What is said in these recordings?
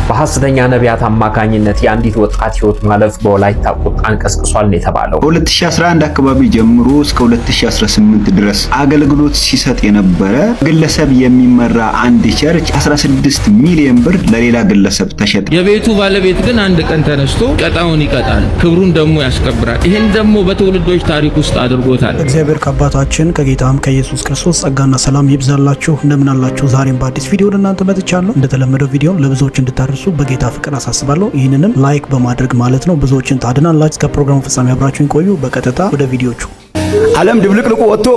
በሐሰተኛ ነቢያት አማካኝነት የአንዲት ወጣት ህይወት ማለፍ በወላይታ ቁጣን ቀስቅሷል የተባለው በ2011 አካባቢ ጀምሮ እስከ 2018 ድረስ አገልግሎት ሲሰጥ የነበረ ግለሰብ የሚመራ አንድ ቸርች 16 ሚሊዮን ብር ለሌላ ግለሰብ ተሸጠ። የቤቱ ባለቤት ግን አንድ ቀን ተነስቶ ቀጣውን ይቀጣል፣ ክብሩን ደግሞ ያስከብራል። ይሄን ደግሞ በትውልዶች ታሪክ ውስጥ አድርጎታል። እግዚአብሔር ከአባታችን ከጌታም ከኢየሱስ ክርስቶስ ጸጋና ሰላም ይብዛላችሁ። እንደምን አላችሁ? ዛሬም በአዲስ ቪዲዮ ለእናንተ መጥቻለሁ። እንደተለመደው ቪዲዮን ለብዙዎች እንድታደርሱ በጌታ ፍቅር አሳስባለሁ። ይህንንም ላይክ በማድረግ ማለት ነው ብዙዎችን ታድናላችሁ። እስከ ፕሮግራሙ ፍጻሜ አብራችሁን ቆዩ። በቀጥታ ወደ ቪዲዮቹ። ዓለም ድብልቅልቁ ወጥቶ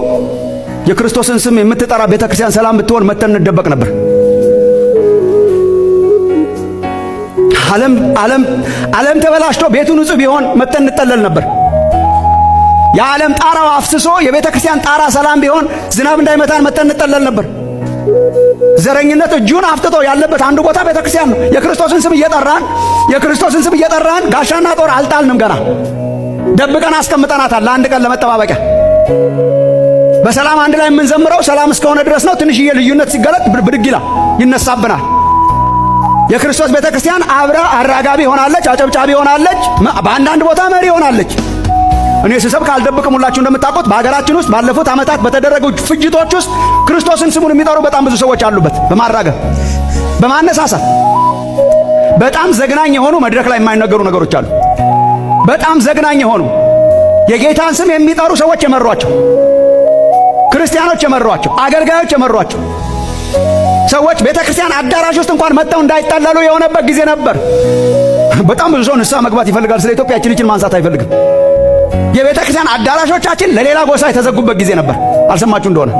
የክርስቶስን ስም የምትጠራ ቤተክርስቲያን ሰላም ብትሆን መተን እንደበቅ ነበር። ዓለም ተበላሽቶ ቤቱ ንጹህ ቢሆን መተን እንጠለል ነበር። የዓለም ጣራው አፍስሶ የቤተክርስቲያን ጣራ ሰላም ቢሆን ዝናብ እንዳይመታን መተን እንጠለል ነበር። ዘረኝነት እጁን አፍጥጦ ያለበት አንዱ ቦታ ቤተክርስቲያን ነው። የክርስቶስን ስም እየጠራን ጋሻና ጦር አልጣልንም። ገና ደብቀን አስቀምጠናታል ለአንድ ቀን ለመጠባበቂያ። በሰላም አንድ ላይ የምንዘምረው ሰላም እስከሆነ ድረስ ነው። ትንሽዬ ልዩነት ሲገለጥ ብድግ ይላል፣ ይነሳብናል። የክርስቶስ ቤተክርስቲያን አብራ አራጋቢ ሆናለች፣ አጨብጫቢ ሆናለች፣ በአንዳንድ ቦታ መሪ ሆናለች። እኔ ስሰብክ አልደብቅም። ሁላችሁ እንደምታውቁት በሀገራችን ውስጥ ባለፉት ዓመታት በተደረጉ ፍጅቶች ውስጥ ክርስቶስን ስሙን የሚጠሩ በጣም ብዙ ሰዎች አሉበት። በማራገብ በማነሳሳት በጣም ዘግናኝ የሆኑ መድረክ ላይ የማይነገሩ ነገሮች አሉ። በጣም ዘግናኝ የሆኑ የጌታን ስም የሚጠሩ ሰዎች የመሯቸው፣ ክርስቲያኖች የመሯቸው፣ አገልጋዮች የመሯቸው ሰዎች ቤተክርስቲያን አዳራሽ ውስጥ እንኳን መጥተው እንዳይጠለሉ የሆነበት ጊዜ ነበር። በጣም ብዙ ሰው ንስሐ መግባት ይፈልጋል። ስለ ኢትዮጵያ ይችን ማንሳት አይፈልግም። የቤተ ክርስቲያን አዳራሾቻችን ለሌላ ጎሳ የተዘጉበት ጊዜ ነበር። አልሰማችሁ እንደሆነ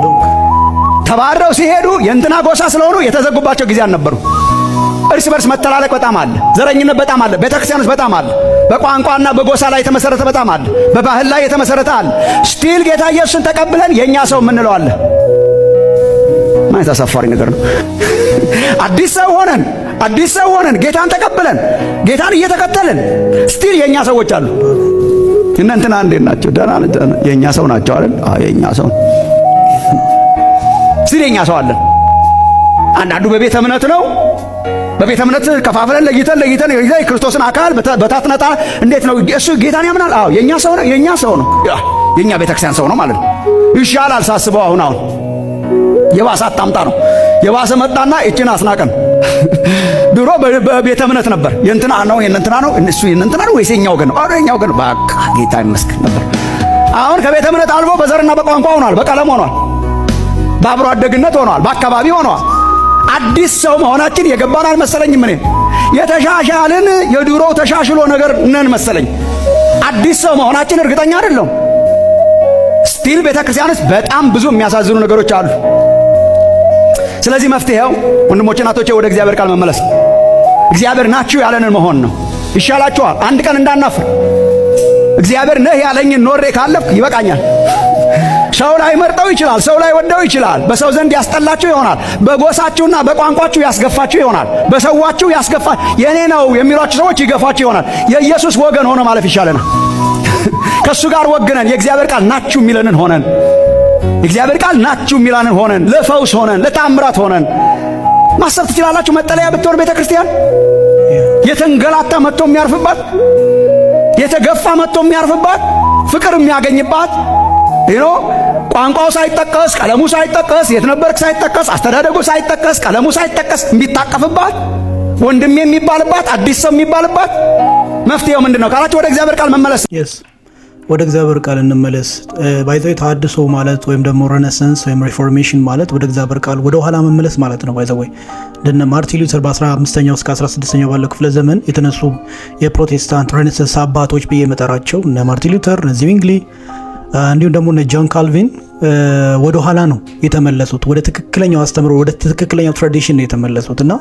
ተባረው ሲሄዱ የእንትና ጎሳ ስለሆኑ የተዘጉባቸው ጊዜ አልነበሩ። እርስ በርስ መተላለቅ በጣም አለ። ዘረኝነት በጣም አለ። ቤተ ክርስቲያን ውስጥ በጣም አለ። በቋንቋና በጎሳ ላይ የተመሰረተ በጣም አለ። በባህል ላይ የተመሰረተ አለ። ስቲል ጌታ ኢየሱስን ተቀብለን የኛ ሰው የምንለው አለ። ማለት አሳፋሪ ነገር ነው። አዲስ ሰው ሆነን ጌታን ተቀብለን ጌታን እየተከተልን ስቲል የኛ ሰዎች አሉ። እናንተና እንዴት ናቸው? ደህና ነን። የኛ ሰው ናቸው አይደል? የኛ ሰው ስለኛ ሰው አለ። አንዳንዱ በቤተ እምነት ነው። በቤተ እምነት ከፋፍለን ለይተን የክርስቶስን አካል በታትነጣ እንዴት ነው እሱ ጌታን ያምናል? የኛ ሰው ነው። የኛ ቤተክርስቲያን ሰው ነው ማለት ነው። ይሻላል ሳስበው። አሁን የባሰ አጣምጣ ነው። የባሰ መጣና እቺን አስናቀን። ድሮ በቤተ እምነት ነበር። የእንትና ነው የእንትና ነው እሱ የእንትና ነው ወይስ የኛው ወገን ነው? የኛው ወገን በቃ ጌታ ይመስገን ነበር። አሁን ከቤተ እምነት አልፎ በዘርና በቋንቋ ሆኗል፣ በቀለም ሆኗል፣ በአብሮ አደግነት ሆኗል፣ በአካባቢ ሆኗል። አዲስ ሰው መሆናችን የገባን አልመሰለኝም። እኔ የተሻሻልን የድሮ ተሻሽሎ ነገር ነን መሰለኝ። አዲስ ሰው መሆናችን እርግጠኛ አይደለሁም። ስቲል ቤተክርስቲያንስ በጣም ብዙ የሚያሳዝኑ ነገሮች አሉ። ስለዚህ መፍትሄው ወንድሞቼ እናቶቼ ወደ እግዚአብሔር ቃል መመለስ፣ እግዚአብሔር ናችሁ ያለንን መሆን ነው። ይሻላችኋል። አንድ ቀን እንዳናፍር። እግዚአብሔር ነህ ያለኝን ኖሬ ካለፍኩ ይበቃኛል። ሰው ላይ መርጠው ይችላል፣ ሰው ላይ ወደው ይችላል። በሰው ዘንድ ያስጠላችሁ ይሆናል፣ በጎሳችሁና በቋንቋችሁ ያስገፋችሁ ይሆናል፣ በሰዋችሁ ያስገፋ የኔ ነው የሚሏችሁ ሰዎች ይገፋችሁ ይሆናል። የኢየሱስ ወገን ሆኖ ማለፍ ይሻለናል። ከሱ ጋር ወግነን የእግዚአብሔር ቃል ናችሁ የሚለንን ሆነን እግዚአብሔር ቃል ናችሁ የሚላንን ሆነን ለፈውስ ሆነን ለታምራት ሆነን ማሰብ ትችላላችሁ። መጠለያ ብትሆን ቤተክርስቲያን የተንገላታ መጥቶ የሚያርፍባት፣ የተገፋ መጥቶ የሚያርፍባት፣ ፍቅር የሚያገኝባት፣ ቋንቋው ሳይጠቀስ ቀለሙ ሳይጠቀስ የት ነበርክ ሳይጠቀስ አስተዳደጉ ሳይጠቀስ ቀለሙ ሳይጠቀስ የሚታቀፍባት፣ ወንድሜ የሚባልባት፣ አዲስ ሰው የሚባልባት። መፍትሄው ምንድነው ካላችሁ ወደ እግዚአብሔር ቃል መመለስ። ወደ እግዚአብሔር ቃል እንመለስ። ባይዘው ተሐድሶ ማለት ወይም ደግሞ ሬኔሳንስ ወይም ሪፎርሜሽን ማለት ወደ እግዚአብሔር ቃል ወደ ኋላ መመለስ ማለት ነው። ባይዘው እንደነ ማርቲን ሉተር በ15ኛው እስከ 16ኛው ባለው ክፍለ ዘመን የተነሱ የፕሮቴስታንት ሬኔሳንስ አባቶች ብዬ መጠራቸው እነ ማርቲን ሉተር፣ እነ ዚዊንግሊ እንዲሁም ደግሞ እነ ጆን ካልቪን ወደ ኋላ ነው የተመለሱት። ወደ ትክክለኛው አስተምሮ ወደ ትክክለኛው ትራዲሽን ነው የተመለሱት እና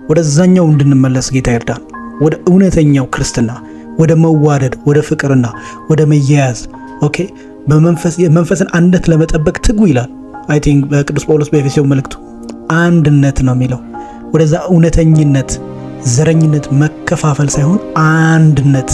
ወደዛኛው እንድንመለስ ጌታ ይርዳን። ወደ እውነተኛው ክርስትና፣ ወደ መዋደድ፣ ወደ ፍቅርና ወደ መያያዝ በመንፈስን አንድነት ለመጠበቅ ትጉ ይላል። አይ ቲንክ በቅዱስ ጳውሎስ በኤፌሶን መልእክቱ አንድነት ነው የሚለው። ወደዛ እውነተኝነት፣ ዘረኝነት፣ መከፋፈል ሳይሆን አንድነት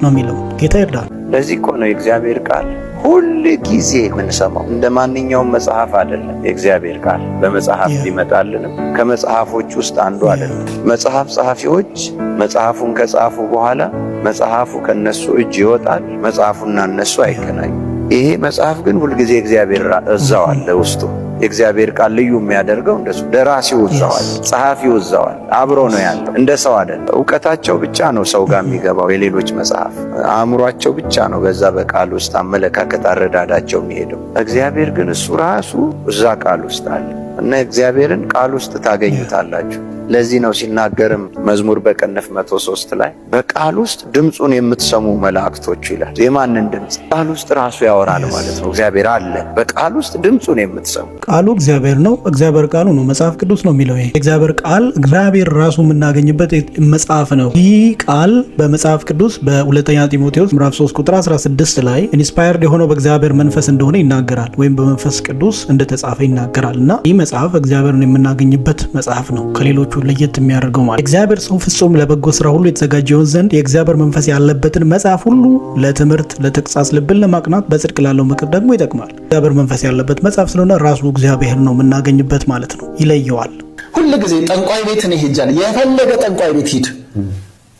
ነው የሚለው። ጌታ ይርዳል። ለዚህ እኮ ነው የእግዚአብሔር ቃል ሁል ጊዜ የምንሰማው እንደ ማንኛውም መጽሐፍ አይደለም። የእግዚአብሔር ቃል በመጽሐፍ ሊመጣልንም ከመጽሐፎች ውስጥ አንዱ አይደለም። መጽሐፍ ጸሐፊዎች መጽሐፉን ከጻፉ በኋላ መጽሐፉ ከነሱ እጅ ይወጣል። መጽሐፉና እነሱ አይገናኙም። ይሄ መጽሐፍ ግን ሁልጊዜ እግዚአብሔር እዛው አለ ውስጡ። የእግዚአብሔር ቃል ልዩ የሚያደርገው እንደሱ ደራሲው እዛዋል፣ ጸሐፊው እዛዋል፣ አብሮ ነው ያለው። እንደ ሰው አይደለም። ዕውቀታቸው ብቻ ነው ሰው ጋር የሚገባው። የሌሎች መጽሐፍ አእምሯቸው ብቻ ነው በዛ በቃል ውስጥ አመለካከት አረዳዳቸው የሚሄደው። እግዚአብሔር ግን እሱ ራሱ እዛ ቃል ውስጥ አለ እና እግዚአብሔርን ቃል ውስጥ ታገኙታላችሁ። ለዚህ ነው ሲናገርም መዝሙር በቅንፍ 103 ላይ በቃል ውስጥ ድምፁን የምትሰሙ መላእክቶች ይላል። የማንን ድምፅ? ቃል ውስጥ ራሱ ያወራል ማለት ነው። እግዚአብሔር አለ በቃል ውስጥ ድምፁን የምትሰሙ። ቃሉ እግዚአብሔር ነው፣ እግዚአብሔር ቃሉ ነው። መጽሐፍ ቅዱስ ነው የሚለው ይሄ እግዚአብሔር ቃል እግዚአብሔር ራሱ የምናገኝበት መጽሐፍ ነው። ይህ ቃል በመጽሐፍ ቅዱስ በሁለተኛ ጢሞቴዎስ ምዕራፍ 3 ቁጥር 16 ላይ ኢንስፓየርድ የሆነው በእግዚአብሔር መንፈስ እንደሆነ ይናገራል፣ ወይም በመንፈስ ቅዱስ እንደተጻፈ ይናገራል። እና ይህ መጽሐፍ እግዚአብሔርን የምናገኝበት መጽሐፍ ነው። ከሌሎቹ ለየት የሚያደርገው ማለት እግዚአብሔር ሰው ፍጹም ለበጎ ስራ ሁሉ የተዘጋጀ ይሆን ዘንድ የእግዚአብሔር መንፈስ ያለበትን መጽሐፍ ሁሉ ለትምህርት፣ ለተግሳጽ፣ ልብን ለማቅናት፣ በጽድቅ ላለው ምክር ደግሞ ይጠቅማል። እግዚአብሔር መንፈስ ያለበት መጽሐፍ ስለሆነ ራሱ እግዚአብሔር ነው የምናገኝበት ማለት ነው። ይለየዋል። ሁሉ ጊዜ ጠንቋይ ቤት ነው ሄጃል። የፈለገ ጠንቋይ ቤት ሂድ፣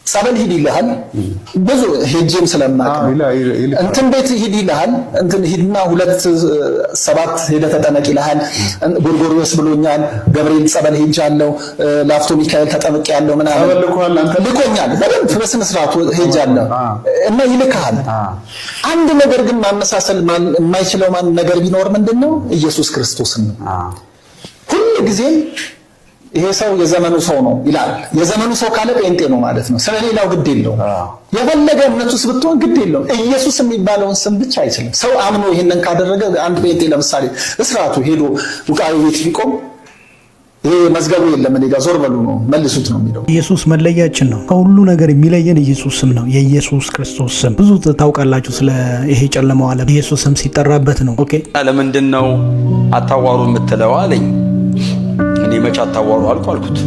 ጸበል ሂድ ይልሃል። ብዙ ሄጄም ስለማቅ እንትን ቤት ሂድ ይልሃል። እንትን ሂድና 2-7 ሄደህ ተጠመቅ ይልሃል። ጎርጎርዮስ ብሎኛል፣ ገብርኤል ጸበል ሄጃለሁ፣ ላፍቶ ሚካኤል ተጠምቄያለሁ ምናምን ልኮኛል። በደንብ በስነ ስርዓቱ ሄጃለሁ እና ይልካል። አንድ ነገር ግን ማመሳሰል የማይችለው ነገር ቢኖር ምንድነው? ኢየሱስ ክርስቶስን ነው። ሁሉ ጊዜ ይሄ ሰው የዘመኑ ሰው ነው ይላል። የዘመኑ ሰው ካለ ጴንጤ ነው ማለት ነው። ስለሌላው ግድ የለውም። የፈለገ እምነቱስ ብትሆን ግድ የለውም። ኢየሱስ የሚባለውን ስም ብቻ አይችልም። ሰው አምኖ ይሄንን ካደረገ አንድ ጴንጤ ለምሳሌ እስራቱ ሄዶ ውቃዊ ቤት ቢቆም ይሄ መዝገቡ የለም እኔ ጋር ዞር በሉ ነው መልሱት ነው የሚለው። ኢየሱስ መለያችን ነው። ከሁሉ ነገር የሚለየን ኢየሱስ ስም ነው። የኢየሱስ ክርስቶስ ስም ብዙ ታውቃላችሁ። ስለ ይሄ ጨለማው ዓለም ኢየሱስ ስም ሲጠራበት ነው። ኦኬ ለምንድን ነው አታዋሩ የምትለው አለኝ። እኔ መች አታዋሩ አልኩት።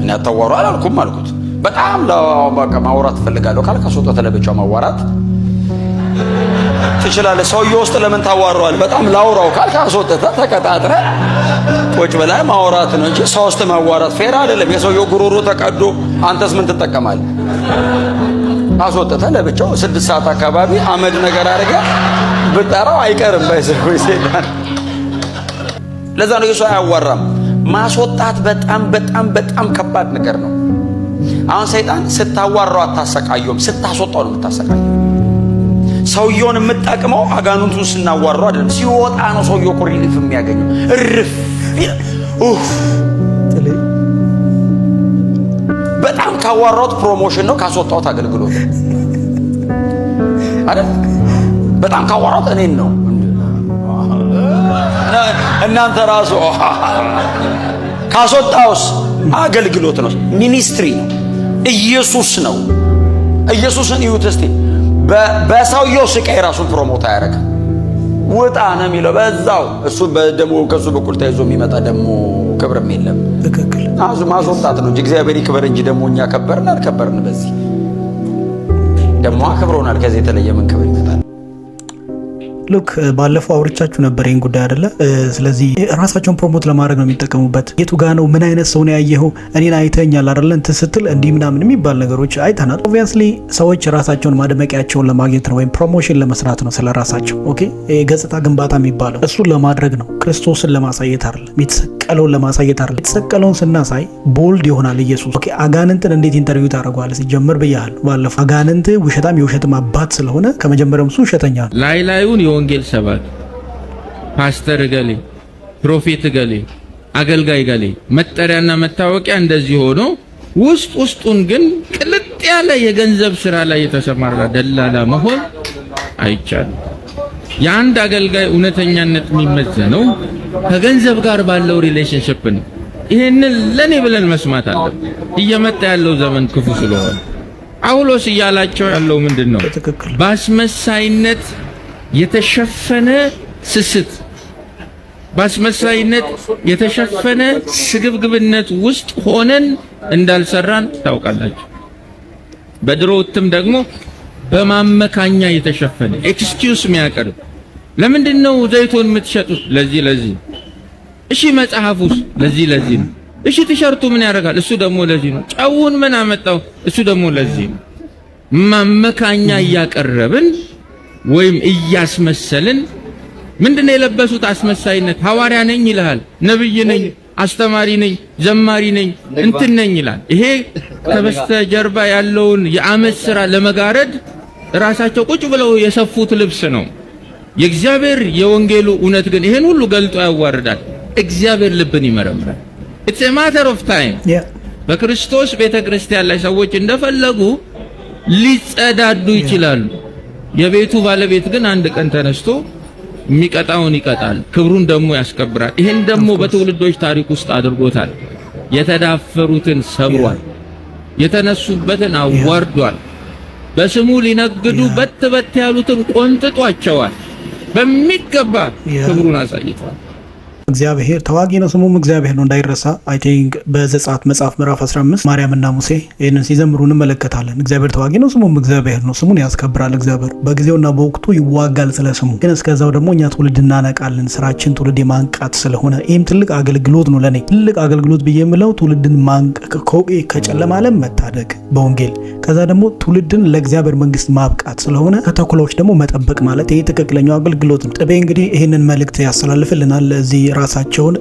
እኔ አታዋሩ አላልኩም አልኩት። በጣም በቃ ማውራት ፈልጋለሁ ካልክ አስወጣት ለብቻው ማዋራት ትችላለህ። ሰውዬው ውስጥ ለምን ታዋራዋል? በጣም ላውራው ካልክ አስወጣት ተቀጣጥረ ቁጭ ብለህ ማውራት ነው እንጂ ሰው ውስጥ ማዋራት ፌር አይደለም። የሰውዬው ጉሮሮ ተቀዶ አንተስ ምን ትጠቀማለህ? አስወጣት ለብቻው 6 ሰዓት አካባቢ አመድ ነገር አድርገህ ብጠራው አይቀርም ባይዘው ይሰዳል። ለዛ ነው የሰው አያዋራም። ማስወጣት በጣም ከባድ ነገር ነው። አሁን ሰይጣን ስታዋራው አታሰቃየውም፣ ስታስወጣው ነው የምታሰቃየው። ሰውየውን የምትጠቅመው አጋንንቱን ስናዋራው አይደለም፣ ሲወጣ ነው ሰውየው እኮ ሪሊፍ የሚያገኘው። እርፍ በጣም ካዋራሁት ፕሮሞሽን ነው፣ ካስወጣሁት አገልግሎት አይደል? በጣም ካዋራሁት እኔን ነው። እናንተ ራሱ ካስወጣውስ አገልግሎት ነው፣ ሚኒስትሪ ነው፣ ኢየሱስ ነው። ኢየሱስን ይዩት እስቲ። በሰውየው ስቃይ ራሱን ፕሮሞት አያደርግም። ውጣ ነው የሚለው በዛው። እሱ በደሞ ከሱ በኩል ተይዞ የሚመጣ ደሞ ክብርም የለም። ትክክል። ማስወጣት ነው እንጂ እግዚአብሔር ይክበር እንጂ ደሞ እኛ ከበርን አልከበርን በዚህ ደሞ አክብሮናል። ከዚህ የተለየ ምን ክብር ይመጣል? ሉክ ባለፈው አውርቻችሁ ነበር ይሄን ጉዳይ አይደለ? ስለዚህ ራሳቸውን ፕሮሞት ለማድረግ ነው የሚጠቀሙበት። የቱ ጋ ነው ምን አይነት ሰው ነው ያየኸው? እኔን አይተኛል አይደለ? እንትን ስትል እንዲህ ምናምን የሚባል ነገሮች አይተናል። ኦብቪየስሊ ሰዎች ራሳቸውን ማድመቂያቸውን ለማግኘት ነው ወይም ፕሮሞሽን ለመስራት ነው ስለራሳቸው። ኦኬ ገጽታ ግንባታ የሚባለው እሱን ለማድረግ ነው፣ ክርስቶስን ለማሳየት አይደለም፣ የተሰቀለውን ለማሳየት አይደለም። የተሰቀለውን ስናሳይ ቦልድ ይሆናል ኢየሱስ። ኦኬ አጋንንትን እንዴት ኢንተርቪው ታደርገዋለህ? ሲጀምር ብያለሁ ባለፈው። አጋንንት ውሸታም የውሸትም አባት ስለሆነ ከመጀመሪያውም እሱ ውሸተኛ ነው። ላይላዩን የወንጌል ሰባኪ ፓስተር ገሌ፣ ፕሮፌት ገሌ፣ አገልጋይ ገሌ መጠሪያና መታወቂያ እንደዚህ ሆኖ ውስጡን ግን ቅልጥ ያለ የገንዘብ ስራ ላይ የተሰማራ ደላላ መሆን አይቻልም። የአንድ አገልጋይ እውነተኛነት የሚመዘነው ከገንዘብ ጋር ባለው ሪሌሽንሺፕ ነው። ይሄንን ለኔ ብለን መስማት አለብን። እየመጣ ያለው ዘመን ክፉ ስለሆነ ጳውሎስ እያላቸው ያለው ምንድነው? በአስመሳይነት የተሸፈነ ስስት፣ በአስመሳይነት የተሸፈነ ስግብግብነት ውስጥ ሆነን እንዳልሰራን ታውቃላችሁ። በድሮ እትም ደግሞ በማመካኛ የተሸፈነ ኤክስኪውዝ የሚያቀርብ ለምንድነው ዘይቶን የምትሸጡት? ለዚህ እሺ መጽሐፉስ ለዚህ ነው። እሺ ቲሸርቱ ምን ያደርጋል? እሱ ደግሞ ለዚህ ነው። ጨውን ምን አመጣው? እሱ ደግሞ ለዚህ ነው። ማመካኛ እያቀረብን ወይም እያስመሰልን ምንድነው የለበሱት? አስመሳይነት። ሐዋርያ ነኝ ይልሃል፣ ነብይ ነኝ፣ አስተማሪ ነኝ፣ ዘማሪ ነኝ፣ እንትን ነኝ ይላል። ይሄ ከበስተጀርባ ያለውን የአመት ሥራ ለመጋረድ ራሳቸው ቁጭ ብለው የሰፉት ልብስ ነው። የእግዚአብሔር የወንጌሉ እውነት ግን ይሄን ሁሉ ገልጦ ያዋርዳል። እግዚአብሔር ልብን ይመረምራል። it's a matter of time በክርስቶስ ቤተክርስቲያን ላይ ሰዎች እንደፈለጉ ሊጸዳዱ ይችላሉ። የቤቱ ባለቤት ግን አንድ ቀን ተነስቶ የሚቀጣውን ይቀጣል፣ ክብሩን ደግሞ ያስከብራል። ይሄን ደግሞ በትውልዶች ታሪክ ውስጥ አድርጎታል። የተዳፈሩትን ሰብሯል፣ የተነሱበትን አዋርዷል። በስሙ ሊነግዱ በት ያሉትን ቆንጥጧቸዋል። በሚገባ ክብሩን አሳይቷል። እግዚአብሔር ተዋጊ ነው፣ ስሙም እግዚአብሔር ነው እንዳይረሳ። አይ ቲንክ በዘጸአት መጽሐፍ ምዕራፍ 15 ማርያምና ሙሴ ይህንን ሲዘምሩ እንመለከታለን። እግዚአብሔር ተዋጊ ነው፣ ስሙም እግዚአብሔር ነው። ስሙን ያስከብራል። እግዚአብሔር በጊዜውና በወቅቱ ይዋጋል ስለ ስሙ። ግን እስከዛው ደግሞ እኛ ትውልድ እናነቃለን። ስራችን ትውልድ የማንቃት ስለሆነ ይህም ትልቅ አገልግሎት ነው። ለኔ ትልቅ አገልግሎት ብዬ የምለው ትውልድን ከጨለማ ዓለም መታደግ በወንጌል ከዛ ደግሞ ትውልድን ለእግዚአብሔር መንግስት ማብቃት ስለሆነ ከተኩላዎች ደግሞ መጠበቅ ማለት ይሄ ትክክለኛው አገልግሎት ነው። ጥቤ እንግዲህ ይህንን መልእክት ያስተላልፍልናል። እዚህ ራሳቸውን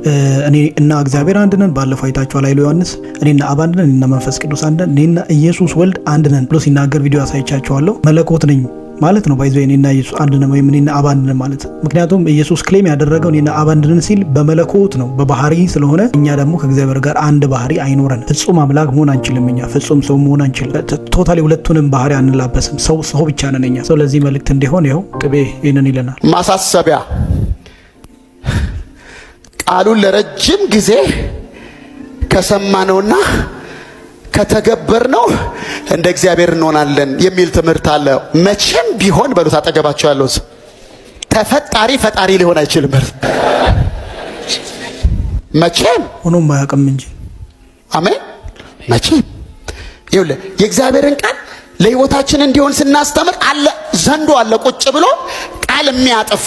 እኔ እና እግዚአብሔር አንድ ነን፣ ባለፈው አይታችኋል ኃይሉ ዮሐንስ፣ እኔና አብ አንድ ነን፣ እኔና መንፈስ ቅዱስ አንድ ነን፣ እኔና ኢየሱስ ወልድ አንድ ነን ብሎ ሲናገር ቪዲዮ አሳይቻችኋለሁ። መለኮት ነኝ ማለት ነው። ባይዘው እኔና ኢየሱስ አንድ ነን ወይም እኔና አብ አንድ ነን ማለት። ምክንያቱም ኢየሱስ ክሌም ያደረገው እኔና አብ አንድ ነን ሲል በመለኮት ነው፣ በባህሪ ስለሆነ እኛ ደግሞ ከእግዚአብሔር ጋር አንድ ባህሪ አይኖረን። ፍጹም አምላክ መሆን አንችልም፣ እኛ ፍጹም ሰው መሆን አንችልም። ቶታሊ ሁለቱንም ባህሪ አንላበስም። ሰው ብቻ ነን እኛ። ሰው ለዚህ መልእክት እንዲሆን ይኸው ጥቤ ይሄንን ይለናል። ማሳሰቢያ ቃሉን ለረጅም ጊዜ ከሰማነውና ከተገበርነው እንደ እግዚአብሔር እንሆናለን የሚል ትምህርት አለ። መቼም ቢሆን በሉት አጠገባቸው ያለው ተፈጣሪ ፈጣሪ ሊሆን አይችልም። መቼም ሆኖም አያውቅም እንጂ አሜን። መቼም ይኸውልህ የእግዚአብሔርን ቃል ለሕይወታችን እንዲሆን ስናስተምር አለ ዘንዶ አለ ቁጭ ብሎ ቃል የሚያጥፍ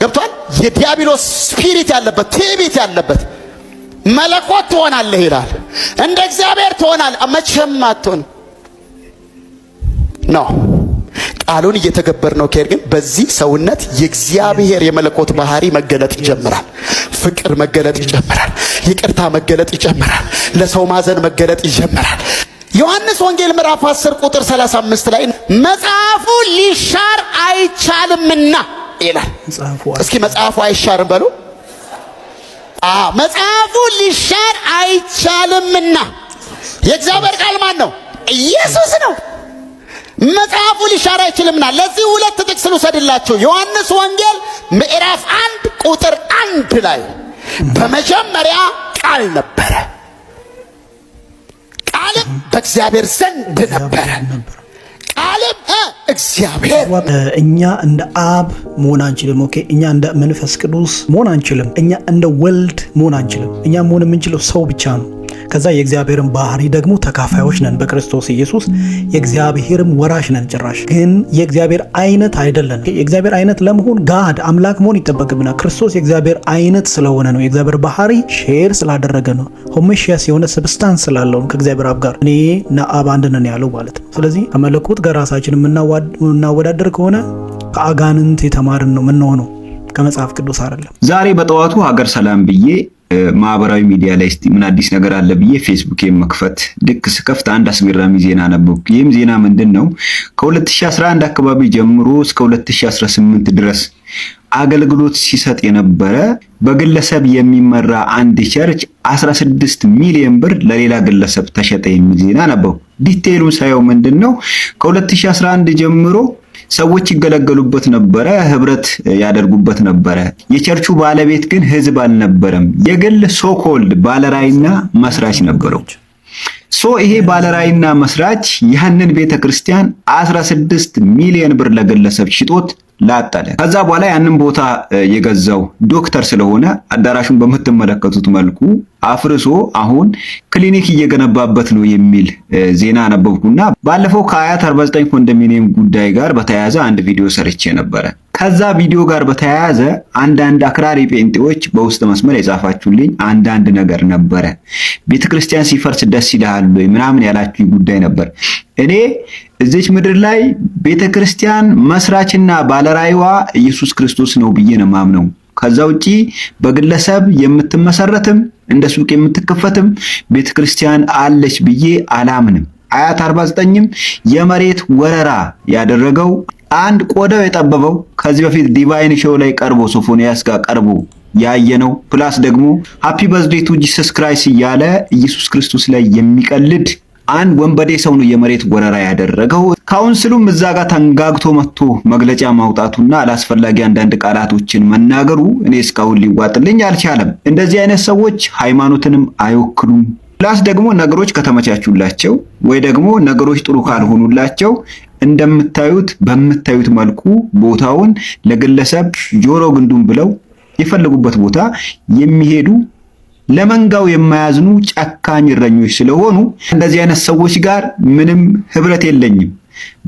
ገብቷል። የዲያብሎስ ስፒሪት ያለበት ትዕቢት ያለበት መለኮት ትሆናለህ ይላል። እንደ እግዚአብሔር ትሆናለህ። መቼም አትሆን ነው። ቃሉን እየተገበር ነው ከሄድ ግን በዚህ ሰውነት የእግዚአብሔር የመለኮት ባህሪ መገለጥ ይጀምራል። ፍቅር መገለጥ ይጀምራል። ይቅርታ መገለጥ ይጀምራል። ለሰው ማዘን መገለጥ ይጀምራል። ዮሐንስ ወንጌል ምዕራፍ 10 ቁጥር 35 ላይ መጽሐፉ ሊሻር አይቻልምና ይላል። እስኪ መጽሐፉ አይሻርም በሉ። መጽሐፉ ሊሻር አይቻልምና የእግዚአብሔር ቃል ማን ነው? ኢየሱስ ነው። መጽሐፉ ሊሻር አይችልምና ለዚህ ሁለት ጥቅስ ልውሰድላችሁ። ዮሐንስ ወንጌል ምዕራፍ 1 ቁጥር 1 ላይ በመጀመሪያ ቃል ነበረ፣ ቃልም በእግዚአብሔር ዘንድ ነበረ፣ ቃልም እግዚአብሔር። እኛ እንደ አብ መሆን አንችልም። ኦኬ፣ እኛ እንደ መንፈስ ቅዱስ መሆን አንችልም። እኛ እንደ ወልድ መሆን አንችልም። እኛ መሆን የምንችለው ሰው ብቻ ነው። ከዛ የእግዚአብሔርን ባህሪ ደግሞ ተካፋዮች ነን በክርስቶስ ኢየሱስ። የእግዚአብሔርም ወራሽ ነን። ጭራሽ ግን የእግዚአብሔር አይነት አይደለን። የእግዚአብሔር አይነት ለመሆን ጋድ አምላክ መሆን ይጠበቅብናል። ክርስቶስ የእግዚአብሔር አይነት ስለሆነ ነው። የእግዚአብሔር ባህሪ ሼር ስላደረገ ነው። ሆሞሺያስ የሆነ ሰብስታንስ ስላለው ከእግዚአብሔር አብ ጋር እኔና አብ አንድ ነን ያለው ማለት ነው። ስለዚህ ከመለኮት ጋር ራሳችን የምናወዳደር ከሆነ ከአጋንንት የተማርን ነው የምንሆነው፣ ከመጽሐፍ ቅዱስ አይደለም። ዛሬ በጠዋቱ ሀገር ሰላም ብዬ ማህበራዊ ሚዲያ ላይ እስቲ ምን አዲስ ነገር አለ ብዬ ፌስቡክ መክፈት ልክ ስከፍት አንድ አስገራሚ ዜና ነበርኩ። ይህም ዜና ምንድነው? ከ2011 አካባቢ ጀምሮ እስከ 2018 ድረስ አገልግሎት ሲሰጥ የነበረ በግለሰብ የሚመራ አንድ ቸርች 16 ሚሊዮን ብር ለሌላ ግለሰብ ተሸጠ የሚል ዜና ነበርኩ። ዲቴይሉን ሳየው ምንድነው ከ2011 ጀምሮ ሰዎች ይገለገሉበት ነበረ፣ ህብረት ያደርጉበት ነበረ። የቸርቹ ባለቤት ግን ህዝብ አልነበረም፣ የግል ሶኮልድ ባለራይና መስራች ነበረው። ይሄ ባለራይና መስራች ያንን ቤተክርስቲያን 16 ሚሊዮን ብር ለግለሰብ ሽጦት ላጠለ። ከዛ በኋላ ያንን ቦታ የገዛው ዶክተር ስለሆነ አዳራሹን በምትመለከቱት መልኩ አፍርሶ አሁን ክሊኒክ እየገነባበት ነው የሚል ዜና ነበብኩና ባለፈው ከአያት 49 ኮንዶሚኒየም ጉዳይ ጋር በተያያዘ አንድ ቪዲዮ ሰርቼ ነበረ። ከዛ ቪዲዮ ጋር በተያያዘ አንዳንድ አክራሪ ጴንጤዎች በውስጥ መስመር የጻፋችሁልኝ አንዳንድ ነገር ነበረ። ቤተክርስቲያን ሲፈርስ ደስ ይላል ወይ ምናምን ያላችሁ ጉዳይ ነበር። እኔ እዚች ምድር ላይ ቤተክርስቲያን መስራችና ባለራዕይዋ ኢየሱስ ክርስቶስ ነው ብዬ ነው ማምነው። ከዛ ውጪ በግለሰብ የምትመሰረትም እንደ ሱቅ የምትከፈትም ቤተክርስቲያን አለች ብዬ አላምንም። አያት 49ም የመሬት ወረራ ያደረገው አንድ ቆዳው የጠበበው ከዚህ በፊት ዲቫይን ሾው ላይ ቀርቦ ሶፎንያስ ጋር ቀርቦ ያየነው ፕላስ ደግሞ ሃፒ በርዝዴይ ቱ ጂሰስ ክራይስት እያለ ኢየሱስ ክርስቶስ ላይ የሚቀልድ አንድ ወንበዴ ሰው ነው የመሬት ወረራ ያደረገው። ካውንስሉም እዛ ጋር ተንጋግቶ መጥቶ መግለጫ ማውጣቱና አላስፈላጊ አንዳንድ ቃላቶችን መናገሩ እኔ እስካሁን ሊዋጥልኝ አልቻለም። እንደዚህ አይነት ሰዎች ሃይማኖትንም አይወክሉም። ፕላስ ደግሞ ነገሮች ከተመቻቹላቸው ወይ ደግሞ ነገሮች ጥሩ ካልሆኑላቸው እንደምታዩት በምታዩት መልኩ ቦታውን ለግለሰብ ጆሮ ግንዱን ብለው የፈለጉበት ቦታ የሚሄዱ ለመንጋው የማያዝኑ ጨካኝ እረኞች ስለሆኑ እንደዚህ አይነት ሰዎች ጋር ምንም ህብረት የለኝም።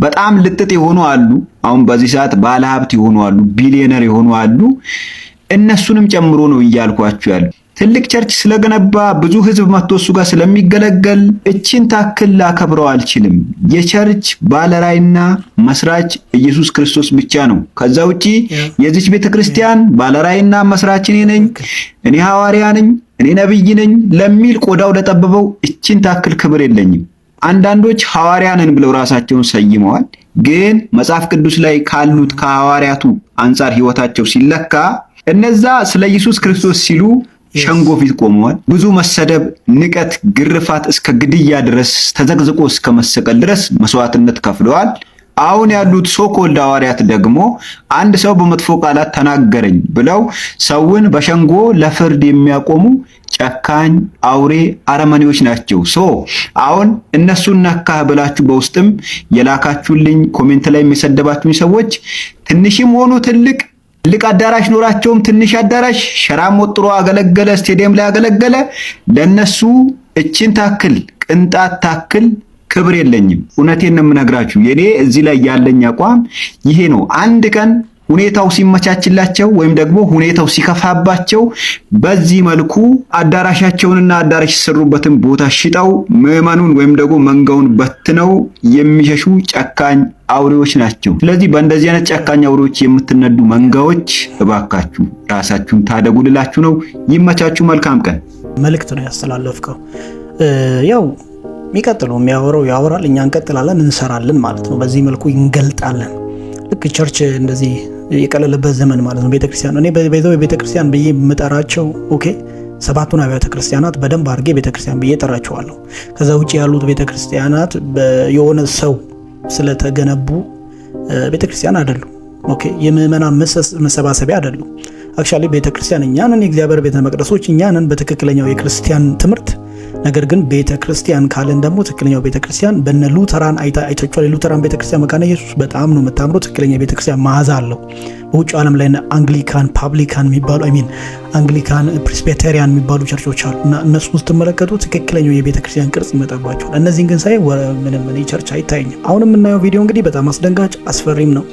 በጣም ልጥጥ የሆኑ አሉ፣ አሁን በዚህ ሰዓት ባለሀብት የሆኑ አሉ፣ ቢሊዮነር የሆኑ አሉ። እነሱንም ጨምሮ ነው እያልኳችሁ ያለው። ትልቅ ቸርች ስለገነባ ብዙ ህዝብ መጥቶ እሱ ጋር ስለሚገለገል እቺን ታክል ላከብረው አልችልም። የቸርች ባለራዕይና መስራች ኢየሱስ ክርስቶስ ብቻ ነው። ከዛ ውጪ የዚች ቤተክርስቲያን ባለራዕይና መስራች እኔ ነኝ፣ እኔ ሐዋርያ ነኝ፣ እኔ ነብይ ነኝ ለሚል ቆዳው ለጠበበው እቺን ታክል ክብር የለኝም። አንዳንዶች ሐዋርያ ነን ብለው ራሳቸውን ሰይመዋል። ግን መጽሐፍ ቅዱስ ላይ ካሉት ከሐዋርያቱ አንጻር ህይወታቸው ሲለካ እነዛ ስለ ኢየሱስ ክርስቶስ ሲሉ ሸንጎ ፊት ቆመዋል። ብዙ መሰደብ፣ ንቀት፣ ግርፋት እስከ ግድያ ድረስ ተዘግዝቆ እስከ መሰቀል ድረስ መስዋዕትነት ከፍለዋል። አሁን ያሉት ሶኮልድ ሐዋርያት ደግሞ አንድ ሰው በመጥፎ ቃላት ተናገረኝ ብለው ሰውን በሸንጎ ለፍርድ የሚያቆሙ ጨካኝ አውሬ አረመኔዎች ናቸው። አሁን እነሱን ነካህ ብላችሁ በውስጥም የላካችሁልኝ ኮሜንት ላይ የሚሰደባችሁኝ ሰዎች ትንሽም ሆኑ ትልቅ አዳራሽ ኖራቸውም ትንሽ አዳራሽ ሸራም ወጥሮ አገለገለ፣ ስቴዲየም ላይ አገለገለ፣ ለነሱ እቺን ታክል ቅንጣት ታክል ክብር የለኝም። እውነቴን ነው የምነግራችሁ። የኔ እዚህ ላይ ያለኝ አቋም ይሄ ነው። አንድ ቀን ሁኔታው ሲመቻችላቸው ወይም ደግሞ ሁኔታው ሲከፋባቸው በዚህ መልኩ አዳራሻቸውንና አዳራሽ የሰሩበትን ቦታ ሽጠው ምዕመኑን ወይም ደግሞ መንጋውን በትነው የሚሸሹ ጨካኝ አውሬዎች ናቸው። ስለዚህ በእንደዚህ አይነት ጨካኝ አውሬዎች የምትነዱ መንጋዎች እባካችሁ ራሳችሁን ታደጉ ልላችሁ ነው። ይመቻችሁ። መልካም ቀን። መልእክት ነው ያስተላለፍከው። ያው የሚቀጥለው የሚያወራው ያወራል፣ እኛ እንቀጥላለን፣ እንሰራለን ማለት ነው። በዚህ መልኩ እንገልጣለን። ልክ ቸርች እንደዚህ የቀለለበት ዘመን ማለት ነው። ቤተክርስቲያን እኔ ቤተክርስቲያን ብዬ የምጠራቸው ኦኬ ሰባቱን አብያተ ክርስቲያናት በደንብ አድርጌ ቤተክርስቲያን ብዬ ጠራቸዋለሁ። ከዛ ውጪ ያሉት ቤተክርስቲያናት የሆነ ሰው ስለተገነቡ ቤተክርስቲያን አይደሉም። ኦኬ የምዕመናን መሰባሰቢያ አይደሉም። አክቹአሊ ቤተክርስቲያን እኛ ነን፣ የእግዚአብሔር ቤተ መቅደሶች እኛ ነን በትክክለኛው የክርስቲያን ትምህርት። ነገር ግን ቤተክርስቲያን ካለን ደግሞ ትክክለኛው ቤተክርስቲያን በነ ሉተራን አይታችኋል። የሉተራን ቤተክርስቲያን መካነ ኢየሱስ በጣም ነው የምታምረው። ትክክለኛ ቤተክርስቲያን መዓዛ አለው። በውጭ ዓለም ላይ አንግሊካን፣ ፓብሊካን የሚባሉ አንግሊካን፣ ፕሬስቢቴሪያን የሚባሉ ቸርቾች አሉ እና እነሱ ስትመለከቱ ትክክለኛው የቤተክርስቲያን ቅርጽ ይመጣባቸዋል። እነዚህን ግን ሳይ ምንም ቸርች አይታየኝም። አሁን የምናየው ቪዲዮ እንግዲህ በጣም አስደንጋጭ አስፈሪም ነው።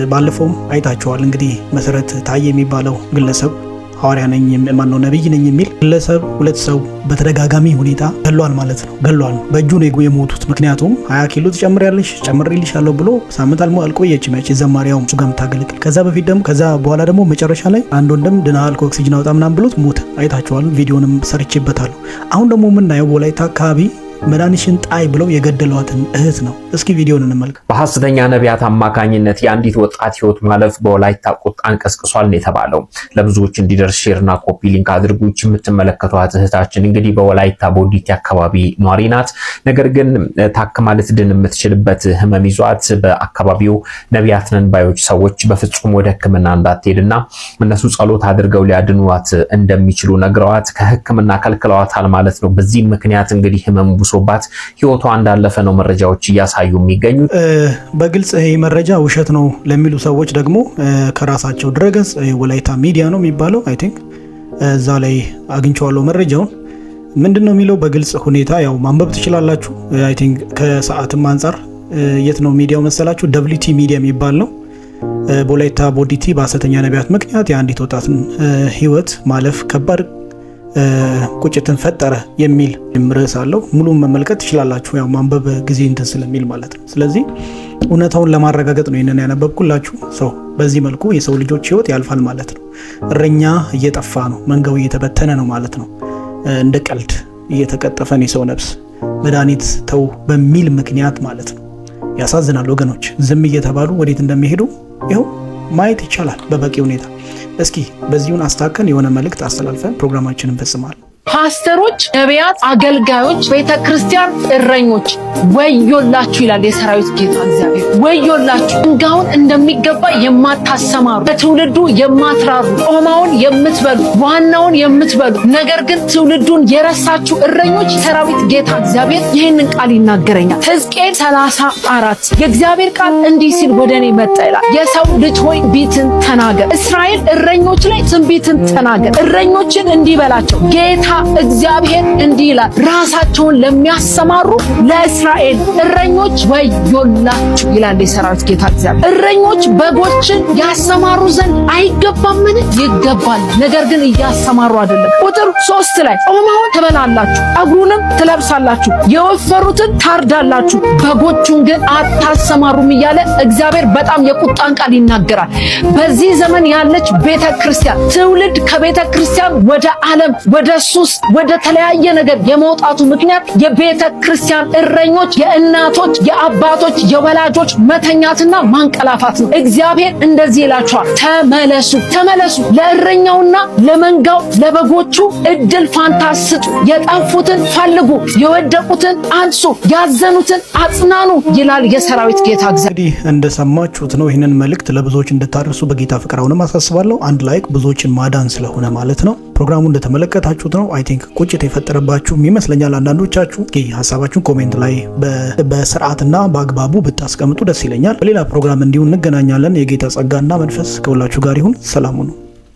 ባለፈውም አይታችኋል። እንግዲህ መሰረት ታዬ የሚባለው ግለሰብ ሐዋርያ ነኝ ማነው ነብይ ነኝ የሚል ግለሰብ ሁለት ሰው በተደጋጋሚ ሁኔታ ገሏል ማለት ነው። ገሏል በእጁ ነው የሞቱት። ምክንያቱም 20 ኪሎ ጨምሬልሻለሁ ብሎ ሳምንት አልቆየችም ያቺ ዘማሪያው እሱ ጋር የምታገለግል። ከዛ በፊት ደግሞ ከዛ በኋላ ደግሞ መጨረሻ ላይ አንድ ወንድም ድናል ከኦክሲጅን አውጣ ምናምን ብሎት ሞተ። አይታችኋል። ቪዲዮንም ሰርቼበታለሁ። አሁን ደግሞ የምናየው ወላይታ አካባቢ መድኃኒሽን ጣይ ብለው የገደሏትን እህት ነው። እስኪ ቪዲዮን እንመልከት። በሐሰተኛ ነቢያት አማካኝነት የአንዲት ወጣት ህይወት ማለፍ በወላይታ ቁጣን ቀስቅሷል ነው የተባለው። ለብዙዎች እንዲደርስ ሼርና ኮፒ ሊንክ አድርጉ። የምትመለከቷት እህታችን እንግዲህ በወላይታ ቦዲቲ አካባቢ ኗሪ ናት። ነገር ግን ታክማ ልትድን የምትችልበት ህመም ይዟት በአካባቢው ነቢያት ነን ባዮች ሰዎች በፍጹም ወደ ህክምና እንዳትሄድና እነሱ ጸሎት አድርገው ሊያድኗት እንደሚችሉ ነግረዋት ከህክምና ከልክለዋታል ማለት ነው። በዚህ ምክንያት እንግዲህ ህመም ደርሶባት ህይወቷ እንዳለፈ ነው መረጃዎች እያሳዩ የሚገኙት። በግልጽ ይሄ መረጃ ውሸት ነው ለሚሉ ሰዎች ደግሞ ከራሳቸው ድረገጽ ወላይታ ሚዲያ ነው የሚባለው አይ ቲንክ እዛ ላይ አግኝቼዋለሁ መረጃውን። ምንድነው የሚለው በግልጽ ሁኔታ ያው ማንበብ ትችላላችሁ። አይ ቲንክ ከሰዓትም አንፃር የት ነው ሚዲያው መሰላችሁ? WT ሚዲያ የሚባል ነው። በወላይታ ቦዲቲ በሐሰተኛ ነቢያት ምክንያት የአንዲት ወጣትን ህይወት ማለፍ ከባድ ቁጭትን ፈጠረ የሚል ርዕስ አለው። ሙሉን መመልከት ትችላላችሁ ያው ማንበብ ጊዜ እንትን ስለሚል ማለት ነው። ስለዚህ እውነታውን ለማረጋገጥ ነው ይሄንን ያነበብኩላችሁ። በዚህ መልኩ የሰው ልጆች ህይወት ያልፋል ማለት ነው። እረኛ እየጠፋ ነው፣ መንጋው እየተበተነ ነው ማለት ነው። እንደ ቀልድ እየተቀጠፈን የሰው ነፍስ መድኃኒት ተው በሚል ምክንያት ማለት ነው። ያሳዝናል ወገኖች። ዝም እየተባሉ ወዴት እንደሚሄዱ ይኸው ማየት ይቻላል በበቂ ሁኔታ። እስኪ በዚሁን አስተካከን የሆነ መልእክት አስተላልፈን ፕሮግራማችንን እንፈጽማለን። ፓስተሮች፣ ነቢያት፣ አገልጋዮች፣ ቤተክርስቲያን እረኞች ወዮላችሁ ይላል የሰራዊት ጌታ እግዚአብሔር። ወዮላችሁ መንጋውን እንደሚገባ የማታሰማሩ፣ በትውልዱ የማትራሩ፣ ጮማውን የምትበሉ፣ ዋናውን የምትበሉ፣ ነገር ግን ትውልዱን የረሳችሁ እረኞች ሰራዊት ጌታ እግዚአብሔር ይህንን ቃል ይናገረኛል። ሕዝቅኤል 34 የእግዚአብሔር ቃል እንዲህ ሲል ወደ እኔ መጣ ይላል። የሰው ልጅ ሆይ ትንቢትን ተናገር፣ እስራኤል እረኞች ላይ ትንቢትን ተናገር። እረኞችን እንዲህ በላቸው ጌታ እግዚአብሔር እንዲህ ይላል፣ ራሳቸውን ለሚያሰማሩ ለእስራኤል እረኞች ወዮላችሁ ይላል የሰራዊት ጌታ እግዚአብሔር። እረኞች በጎችን ያሰማሩ ዘንድ አይገባምን? ይገባል፣ ነገር ግን እያሰማሩ አይደለም። ቁጥር 3 ላይ ጮማውን ትበላላችሁ፣ ጠጉሩንም ትለብሳላችሁ፣ የወፈሩትን ታርዳላችሁ፣ በጎቹን ግን አታሰማሩም እያለ እግዚአብሔር በጣም የቁጣን ቃል ይናገራል። በዚህ ዘመን ያለች ቤተክርስቲያን ትውልድ ከቤተክርስቲያን ወደ ዓለም ወደ ወደ ተለያየ ነገር የመውጣቱ ምክንያት የቤተ ክርስቲያን እረኞች የእናቶች የአባቶች የወላጆች መተኛትና ማንቀላፋት ነው። እግዚአብሔር እንደዚህ ይላችኋል፣ ተመለሱ፣ ተመለሱ፣ ለእረኛውና ለመንጋው ለበጎቹ እድል ፋንታ ስጡ፣ የጠፉትን ፈልጉ፣ የወደቁትን አንሱ፣ ያዘኑትን አጽናኑ ይላል የሰራዊት ጌታ እግዚአብሔር። እንግዲህ እንደሰማችሁት ነው። ይህንን መልእክት ለብዙዎች እንድታደርሱ በጌታ ፍቅር አሁንም አሳስባለሁ። አንድ ላይክ ብዙዎችን ማዳን ስለሆነ ማለት ነው። ፕሮግራሙ እንደተመለከታችሁት ነው። አይ ቲንክ ቁጭት የፈጠረባችሁ ይመስለኛል አንዳንዶቻችሁ። ሀሳባችሁን ኮሜንት ላይ በስርዓትና በአግባቡ ብታስቀምጡ ደስ ይለኛል። በሌላ ፕሮግራም እንዲሁ እንገናኛለን። የጌታ ጸጋና መንፈስ ከሁላችሁ ጋር ይሁን። ሰላም ሁኑ።